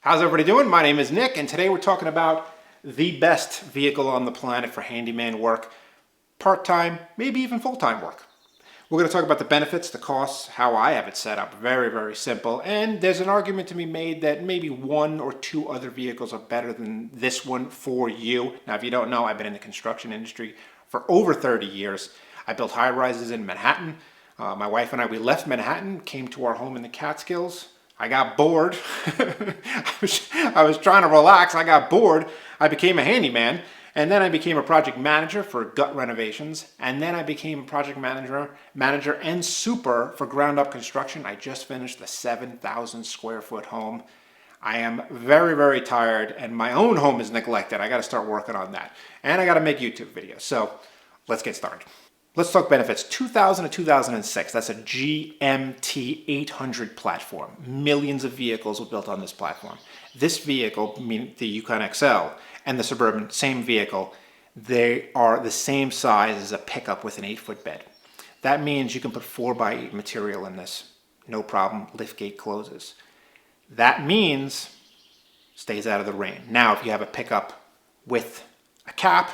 How's everybody doing? My name is Nick, and today we're talking about the best vehicle on the planet for handyman work, part-time, maybe even full-time work. We're going to talk about the benefits, the costs, how I have it set up. Very, very simple. And there's an argument to be made that maybe one or two other vehicles are better than this one for you. Now, if you don't know, I've been in the construction industry for over 30 years. I built high-rises in Manhattan. My wife and I, we left Manhattan, came to our home in the Catskills. I got bored. I was trying to relax. I got bored. I became a handyman. And then I became a project manager for gut renovations. And then I became a project manager and super for ground up construction. I just finished the 7,000 square foot home. I am very, very tired and my own home is neglected. I got to start working on that. And I got to make YouTube videos. So let's get started. Let's talk benefits. 2000 to 2006, that's a GMT 800 platform. Millions of vehicles were built on this platform. This vehicle, meaning the Yukon XL and the Suburban, same vehicle, they are the same size as a pickup with an 8-foot bed. That means you can put 4x8 material in this. No problem, liftgate closes. That means stays out of the rain. Now, if you have a pickup with a cap,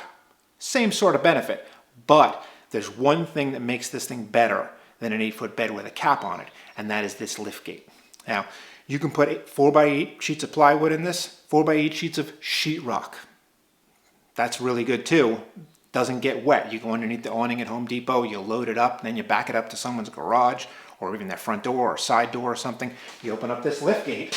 same sort of benefit, but there's one thing that makes this thing better than an 8-foot bed with a cap on it, and that is this liftgate. Now, you can put 4x8 sheets of plywood in this, 4x8 sheets of sheetrock. That's really good too. Doesn't get wet. You go underneath the awning at Home Depot, you load it up, and then you back it up to someone's garage, or even their front door or side door or something. You open up this liftgate,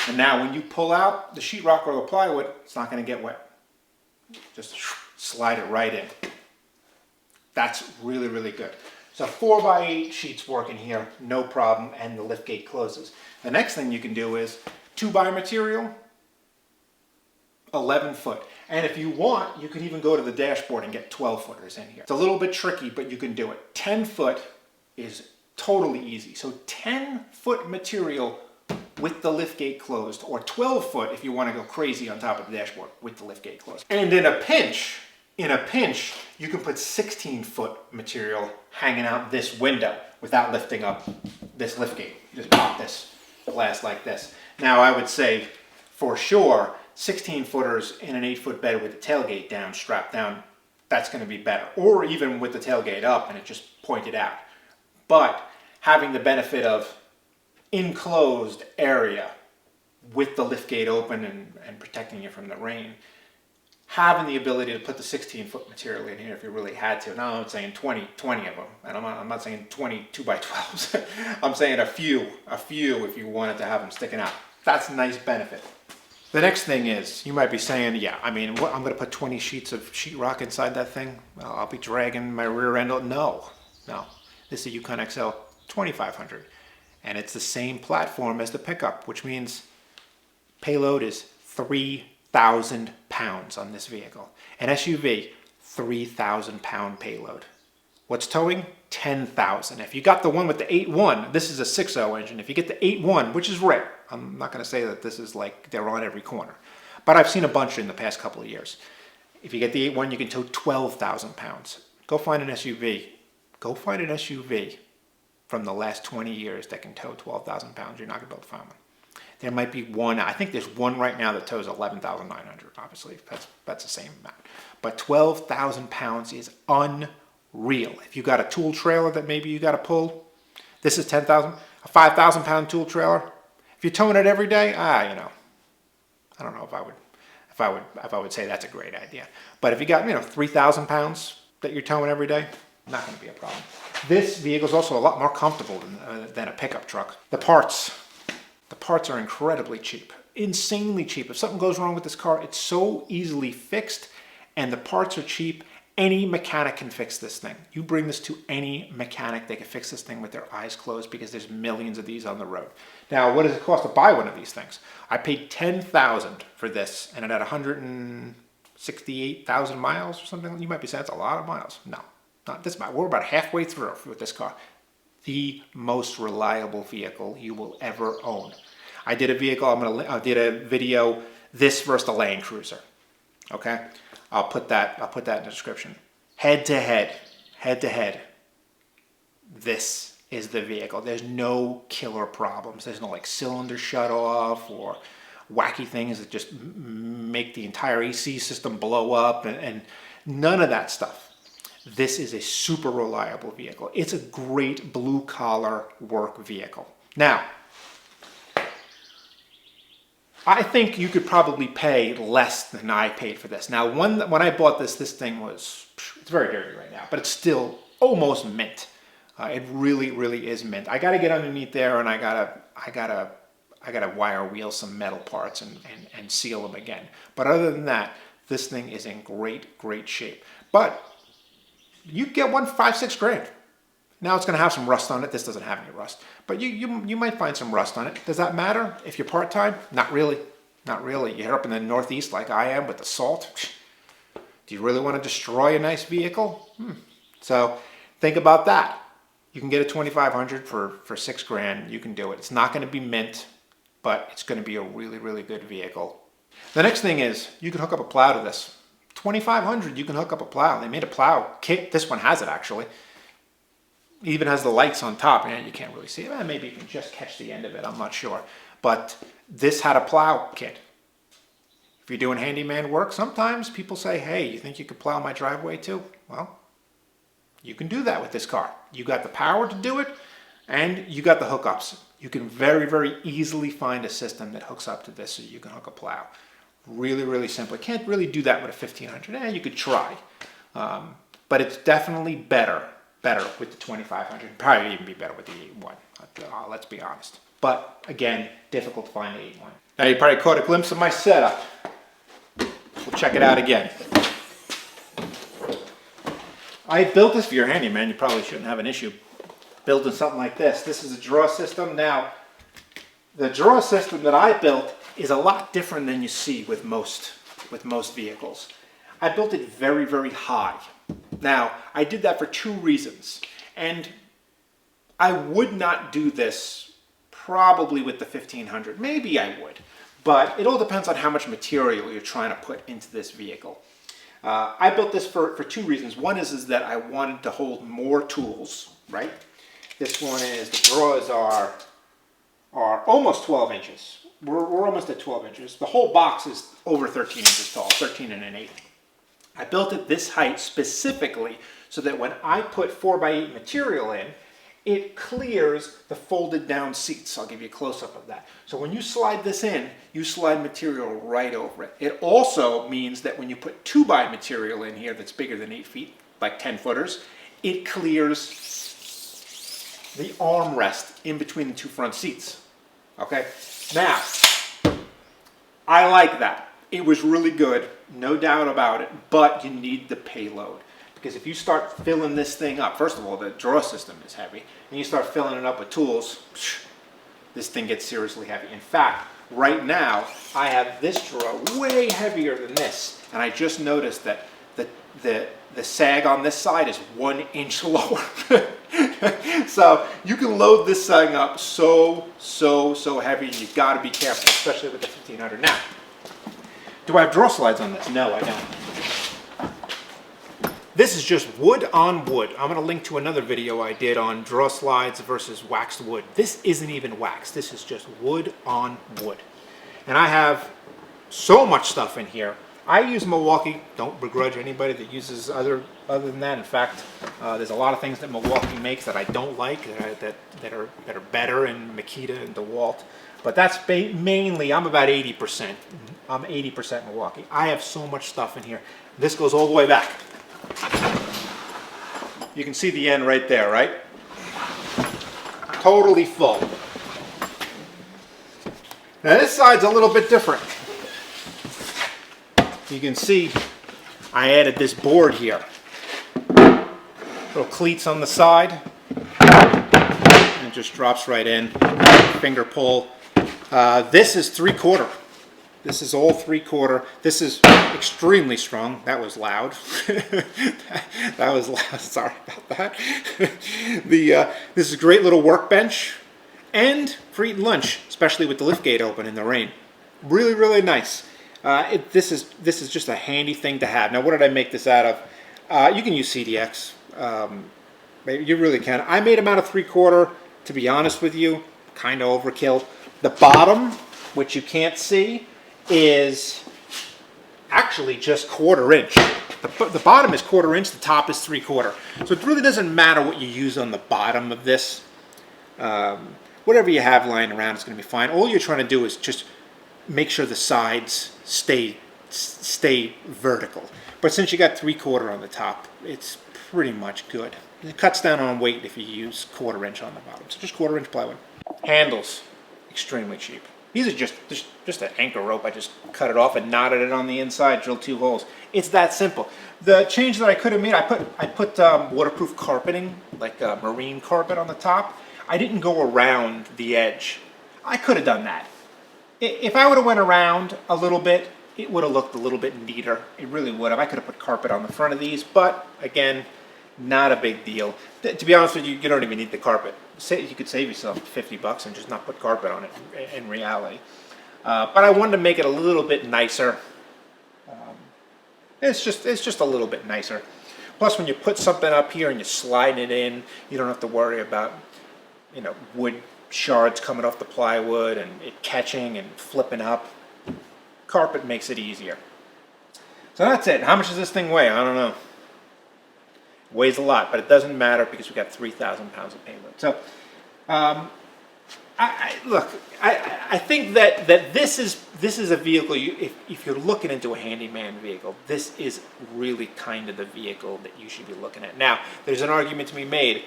and now when you pull out the sheetrock or the plywood, it's not going to get wet. Just slide it right in. That's really, really good. So 4x8 sheets work in here, no problem, and the liftgate closes. The next thing you can do is 2x material, 11 foot. And if you want, you can even go to the dashboard and get 12 footers in here. It's a little bit tricky, but you can do it. 10 foot is totally easy. So 10 foot material with the liftgate closed, or 12 foot if you want to go crazy on top of the dashboard with the liftgate closed. And in a pinch, you can put 16 foot material hanging out this window without lifting up this liftgate. You just pop this glass like this. Now I would say for sure 16 footers in an 8-foot bed with the tailgate down, strapped down, that's going to be better. Or even with the tailgate up and it just pointed out. But having the benefit of enclosed area with the liftgate open and protecting you from the rain, having the ability to put the 16-foot material in here if you really had to. Now I'm saying 20 of them, and I'm not saying 20 2x12s. I'm saying a few if you wanted to have them sticking out. That's a nice benefit. The next thing is, you might be saying, yeah, I mean, what, I'm going to put 20 sheets of sheetrock inside that thing? Well, I'll be dragging my rear end. No. This is a Yukon XL 2500. And it's the same platform as the pickup, which means payload is 3,000 pounds on this vehicle. An SUV, 3,000 pound payload. What's towing? 10,000. If you got the one with the 8.1, this is a 6.0 engine. If you get the 8.1, which is rare, I'm not going to say that this is like they're on every corner, but I've seen a bunch in the past couple of years. If you get the 8.1, you can tow 12,000 pounds. Go find an SUV. Go find an SUV from the last 20 years that can tow 12,000 pounds. You're not going to be able to find one. There might be one. I think there's one right now that tows 11,900. Obviously, that's the same amount. But 12,000 pounds is unreal. If you got a tool trailer that maybe you got to pull, this is 10,000. A 5,000 pound tool trailer. If you're towing it every day, I don't know if I would say that's a great idea. But if you got 3,000 pounds that you're towing every day, not going to be a problem. This vehicle is also a lot more comfortable than a pickup truck. The parts are incredibly cheap, insanely cheap. If something goes wrong with this car, it's so easily fixed, and the parts are cheap. Any mechanic can fix this thing. You bring this to any mechanic, they can fix this thing with their eyes closed because there's millions of these on the road. Now, what does it cost to buy one of these things? I paid $10,000 for this, and it had 168,000 miles or something. You might be saying that's a lot of miles. No. Not this much. We're about halfway through with this car. The most reliable vehicle you will ever own. I did a video, this versus the Land Cruiser. Okay, I'll put that in the description. Head to head, this is the vehicle. There's no killer problems. There's no like cylinder shut off or wacky things that just make the entire AC system blow up, and none of that stuff. This is a super reliable vehicle. It's a great blue collar work vehicle. Now, I think you could probably pay less than I paid for this. Now, when I bought this thing was, it's very dirty right now, but it's still almost mint. It really, really is mint. I got to get underneath there, and I gotta wire wheel some metal parts and seal them again. But other than that, this thing is in great shape. But you get one 5-6 grand. Now it's going to have some rust on it. This doesn't have any rust, but you might find some rust on it. Does that matter if you're part-time? Not really. Not really. You're up in the Northeast like I am with the salt. Do you really want to destroy a nice vehicle? So think about that. You can get a 2500 for 6 grand. You can do it. It's not going to be mint, but it's going to be a really, really good vehicle. The next thing is you can hook up a plow to this. 2500, you can hook up a plow. They made a plow kit. This one has it actually. It even has the lights on top. And you can't really see it. Maybe you can just catch the end of it. I'm not sure. But this had a plow kit. If you're doing handyman work, sometimes people say, hey, you think you could plow my driveway too? Well, you can do that with this car. You got the power to do it, and you got the hookups. You can very, very easily find a system that hooks up to this so you can hook a plow. Really, really simple. Can't really do that with a 1500. You could try, but it's definitely better with the 2500. Probably even be better with the 81. Let's be honest. But again, difficult to find the 81. Now you probably caught a glimpse of my setup. We'll check it out again. I built this for your handyman. You probably shouldn't have an issue building something like this. This is a draw system. Now, the draw system that I built is a lot different than you see with most vehicles. I built it very, very high. Now, I did that for 2 reasons. And I would not do this probably with the 1500. Maybe I would. But it all depends on how much material you're trying to put into this vehicle. I built this for 2 reasons. One is that I wanted to hold more tools, right? This one is, the drawers are almost 12 inches. We're almost at 12 inches. The whole box is over 13 inches tall, 13 1/8. I built it this height specifically so that when I put 4x8 material in, it clears the folded down seats. I'll give you a close-up of that. So when you slide this in, you slide material right over it. It also means that when you put 2x material in here that's bigger than 8 feet, like 10 footers, it clears the armrest in between the 2 front seats. Okay? Now, I like that. It was really good, no doubt about it, but you need the payload. Because if you start filling this thing up, first of all, the draw system is heavy, and you start filling it up with tools, this thing gets seriously heavy. In fact, right now, I have this drawer way heavier than this, and I just noticed that the sag on this side is 1 inch lower. So you can load this thing up so heavy, and you've got to be careful, especially with the 1500. Now, do I have drawer slides on this? No, I don't. This is just wood on wood. I'm going to link to another video I did on draw slides versus waxed wood. This isn't even waxed. This is just wood on wood. And I have so much stuff in here. I use Milwaukee. Don't begrudge anybody that uses other than that. In fact, there's a lot of things that Milwaukee makes that I don't like, that are better in Makita and DeWalt. But that's mainly, I'm about 80%. I'm 80% Milwaukee. I have so much stuff in here. This goes all the way back. You can see the end right there, right? Totally full. Now this side's a little bit different. You can see I added this board here. Little cleats on the side. And it just drops right in. Finger pull. This is 3/4. This is all 3/4. This is extremely strong. That was loud. That was loud. Sorry about that. This is a great little workbench, and for eating lunch, especially with the liftgate open in the rain. Really, really nice. This is just a handy thing to have. Now, what did I make this out of? You can use CDX. Maybe you really can. I made them out of 3/4. To be honest with you, kind of overkill. The bottom, which you can't see, is actually just 1/4 inch. The bottom is 1/4 inch. The top is 3/4. So it really doesn't matter what you use on the bottom of this. Whatever you have lying around is going to be fine. All you're trying to do is just make sure the sides stay vertical. But since you got 3/4 on the top, it's pretty much good. It cuts down on weight if you use 1/4 inch on the bottom. So just 1/4 inch plywood. Handles, extremely cheap. These are just an anchor rope. I just cut it off and knotted it on the inside, drilled 2 holes. It's that simple. The change that I could have made, I put waterproof carpeting, like marine carpet on the top. I didn't go around the edge. I could have done that. If I would have went around a little bit, it would have looked a little bit neater. It really would have. I could have put carpet on the front of these, but again, not a big deal. To be honest with you, you don't even need the carpet. You could save yourself $50 and just not put carpet on it in reality. But I wanted to make it a little bit nicer. It's just a little bit nicer. Plus, when you put something up here and you slide it in, you don't have to worry about, wood shards coming off the plywood and it catching and flipping up. Carpet makes it easier. So that's it. How much does this thing weigh? I don't know. It weighs a lot, but it doesn't matter because we got 3,000 pounds of payload. So, I think that this is a vehicle. If you're looking into a handyman vehicle, this is really kind of the vehicle that you should be looking at. Now, there's an argument to be made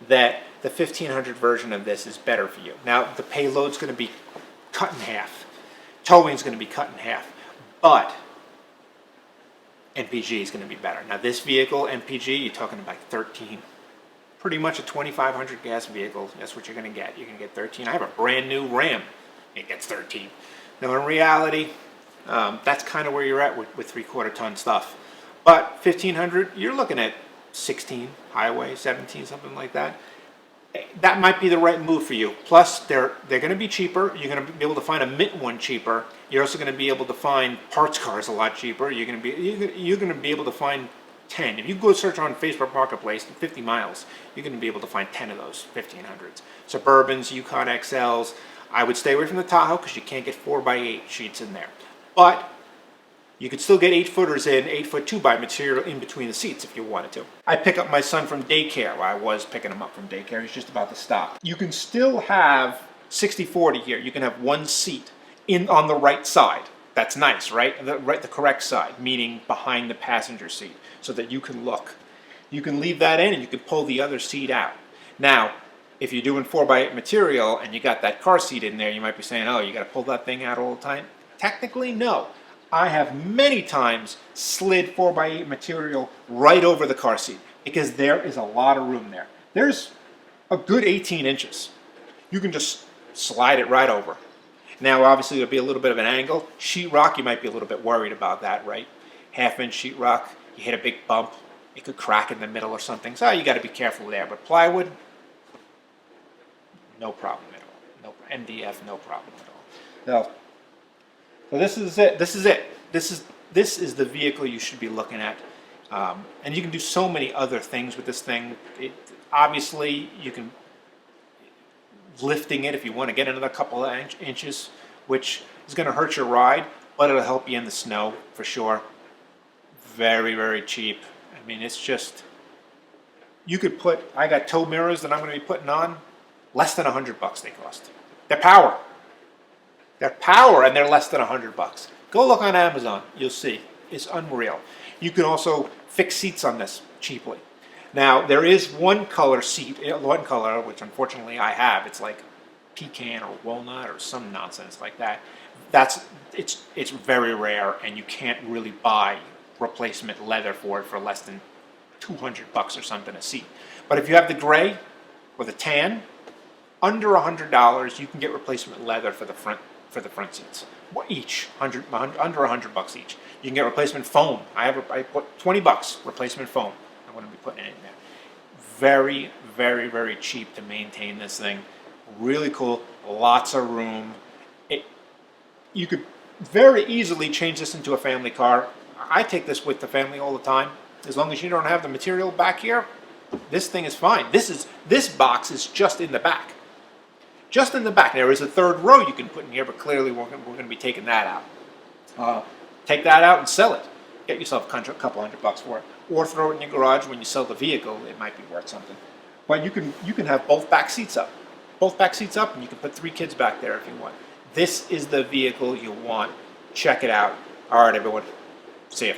that the 1500 version of this is better for you. Now, the payload's going to be cut in half. Towing's going to be cut in half, but MPG is going to be better. Now, this vehicle, MPG, you're talking about 13. Pretty much a 2500 gas vehicle. That's what you're going to get. You're going to get 13. I have a brand new Ram. It gets 13. Now, in reality, that's kind of where you're at with 3/4 ton stuff. But 1500, you're looking at 16 highway, 17, something like that. That might be the right move for you. Plus, they're going to be cheaper. You're going to be able to find a mint one cheaper. You're also going to be able to find parts cars a lot cheaper. You're going to be able to find 10. If you go search on Facebook Marketplace, 50 miles, you're going to be able to find 10 of those 1500s. Suburbans, Yukon XLs. I would stay away from the Tahoe because you can't get 4x8 sheets in there. But you could still get 8-footers in, 8-foot 2x material in between the seats if you wanted to. I pick up my son from daycare. Well, I was picking him up from daycare. He's just about to stop. You can still have 60/40 here. You can have one seat on the right side. That's nice, right? The correct side, meaning behind the passenger seat, so that you can look. You can leave that in and you can pull the other seat out. Now, if you're doing 4x8 material and you got that car seat in there, you might be saying, oh, you got to pull that thing out all the time. Technically, no. I have many times slid 4x8 material right over the car seat because there is a lot of room there. There's a good 18 inches. You can just slide it right over. Now, obviously, there'll be a little bit of an angle. Sheetrock, you might be a little bit worried about that, right? 1/2-inch sheetrock, you hit a big bump, it could crack in the middle or something. So you got to be careful there. But plywood, no problem at all. No MDF, no problem at all. Now, so this is it. This is the vehicle you should be looking at, and you can do so many other things with this thing. Obviously, you can lifting it if you want to get another couple of inches, which is going to hurt your ride, but it'll help you in the snow for sure. Very, very cheap. I mean, it's just, you could put, I got tow mirrors that I'm going to be putting on, less than $100 they cost. They're power. They're power and they're less than $100. Go look on Amazon, you'll see. It's unreal. You can also fix seats on this cheaply. Now, there is one color seat, one color, which unfortunately I have. It's like pecan or walnut or some nonsense like that. It's very rare, and you can't really buy replacement leather for it for less than $200 or something a seat. But if you have the gray or the tan, under $100, you can get replacement leather for the front seats. Each under $100 each. You can get replacement foam. I put $20 replacement foam. I'm going to be putting it in there. Very, very, very cheap to maintain this thing. Really cool. Lots of room. You could very easily change this into a family car. I take this with the family all the time. As long as you don't have the material back here, This thing is fine. This box is just in the back. Just in the back. There is a third row you can put in here, but clearly we're going to be taking that out. Take that out and sell it. Get yourself a couple $100 for it. Or throw it in your garage when you sell the vehicle. It might be worth something. But you can have both back seats up. Both back seats up, and you can put 3 kids back there if you want. This is the vehicle you want. Check it out. All right, everyone. See ya.